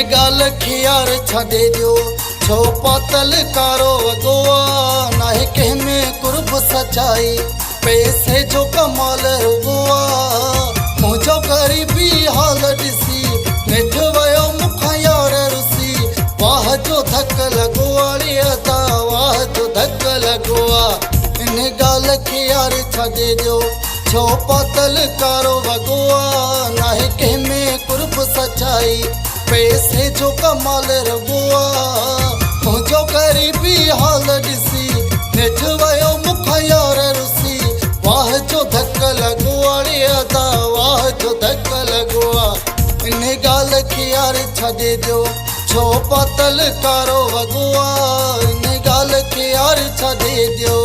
गाल खियार छॾे ॾियो छो पातल कारो वॻो आहे नाहे कंहिं में कुर्ब सचाई पैसे जो कमाल रुॻो आहे मुंहिंजो ग़रीबी हाल ॾिसी नेठ वियो मूंखां यार रुसी वाह जो धक लॻो आहे अदा वाह जो धक लॻो आहे इन ॻाल्हि खे यार छॾे ॾियो छो पातल कारो वॻो आहे नाहे कंहिं में कुर्ब सचाई पैसे जो कमाल रुॻो आहे मुंहिंजो ग़रीबी हाल ॾिसी नेठ वियो मूंखां यार रुसी वाह जो धक लॻो आहे अदा वाह जो धक लॻो आहे इन ॻाल्हि खे यार छॾे ॾियो छो पातल कारो वॻो आहे इन ॻाल्हि खे यार छॾे ॾियो।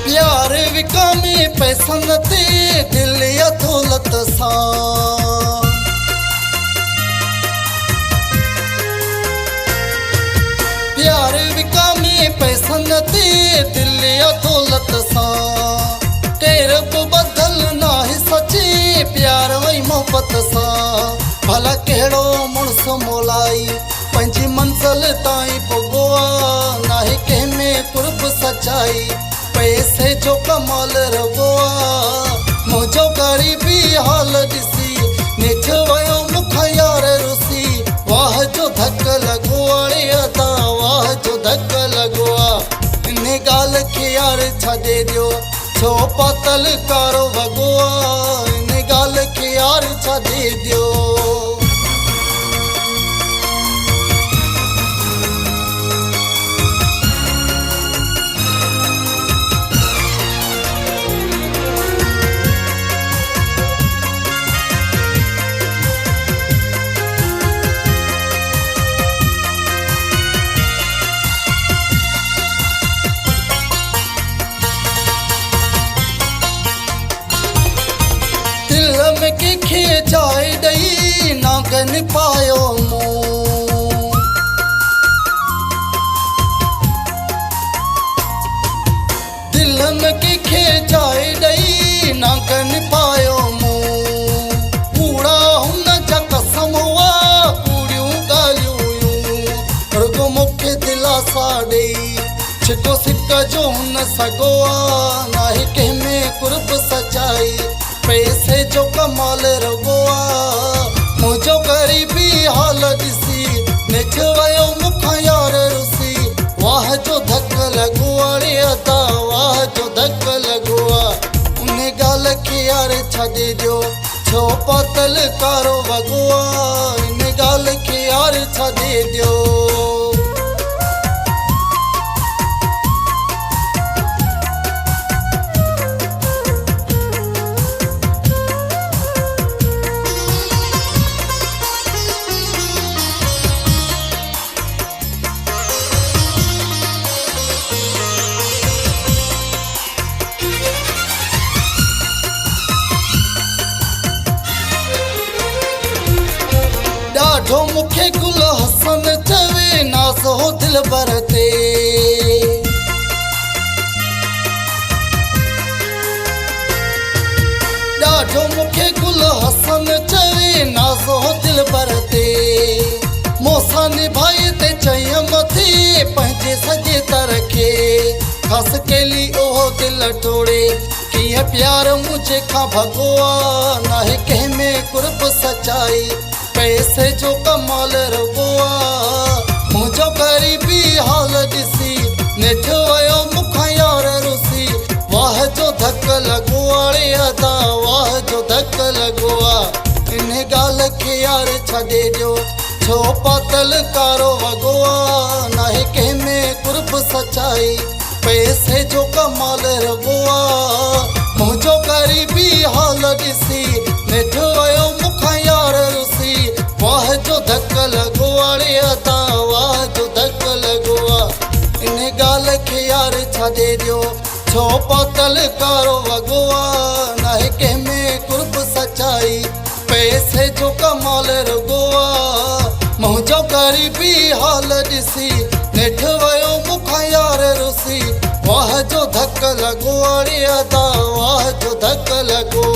प्यार विकामे पैसन ते दिल या दौलत सां प्यार विकामे पैसन ते दिल या दौलत सां केर बि बदल नाहे सचे प्यार वई मोहब्बत सां भला कहिड़ो मुड़ुस मोलाई पंहिंजी मंज़िल ताईं पुॻो आहे नाहे कंहिं में कुर्ब सचाई पैसे जो कमाल रुॻो आहे मुंहिंजो ग़रीबी हाल ॾिसी नेठ वियो मूंखां यार रुसी वाह जो धक लॻो आहे अदा वाह जो धक लॻो आहे इन ॻाल्हि खे यार छॾे ॾियो छो पातल कारो वॻो आहे इन ॻाल्हि खे यार छॾे ॾियो। कंहिंखे जाइ ॾेई नागन पायो मूं दिल में कंहिंखे जाइ ॾेई नागन पायो मूं कूड़ा हुन जा कसम हुआ कूड़ियूं ॻाल्हियूं हुयूं रुॻो मूंखे दिलासा ॾेई छिको सिक जो हुन सॻो आहे नाहे कंहिं में कुर्ब सचाई पैसे जो कमाल रुॻो आहे मुंहिंजो ग़रीबी हाल ॾिसी नेठ वियो मूंखां यार रुसी वाह जो धक लॻो आहे अदा वाह जो धक लॻो आहे उन ॻाल्हि खे यार छॾे ॾियो छो पातल कारो वॻो आहे इन ॻाल्हि खे यार छॾे ॾियो। ॾाढो मूंखे गुल हसन चवे नाज़ हो दिलबर ते ॾाढो मूंखे गुल हसन चवे नाज़ हो दिलबर ते मूंसां निभाई ते चई मथे पंहिंजे सॼे तर खे ख़ासि केली उहो दिल टोड़े कीअं प्यार मुंहिंजे खां भॻो आहे नाहे कंहिं में कुर्ब सचाई पैसे जो कमाल रुॻो आहे मुंहिंजो ग़रीबी हाल ॾिसी नेठ वियो मूंखां यार रुसी वाह जो धक लॻो आहे अदा वाह जो धक लॻो आहे इन ॻाल्हि खे यार छॾे ॾियो छो पातल कारो वॻो आहे नाहे कंहिं में कुर्ब सचाई पैसे जो कमाल रुॻो आहे मुंहिंजो ग़रीबी हाल ॾिसी नेठ वियो मूंखां यार रुसी वाह जो धक लॻो आहे अदा वाह जो धक लॻो आहे छा दे दियो छो पातल कारो अगुआ नाहे कंहिंमें कुर्ब सचाई पैसे जो कमाल रुगुआ मुंहिंजो ग़रीबी हाल ॾिसी नेठ वियो मूंखां यार रुसी वाह जो धक लॻो अड़े अदा वाह जो धक लॻो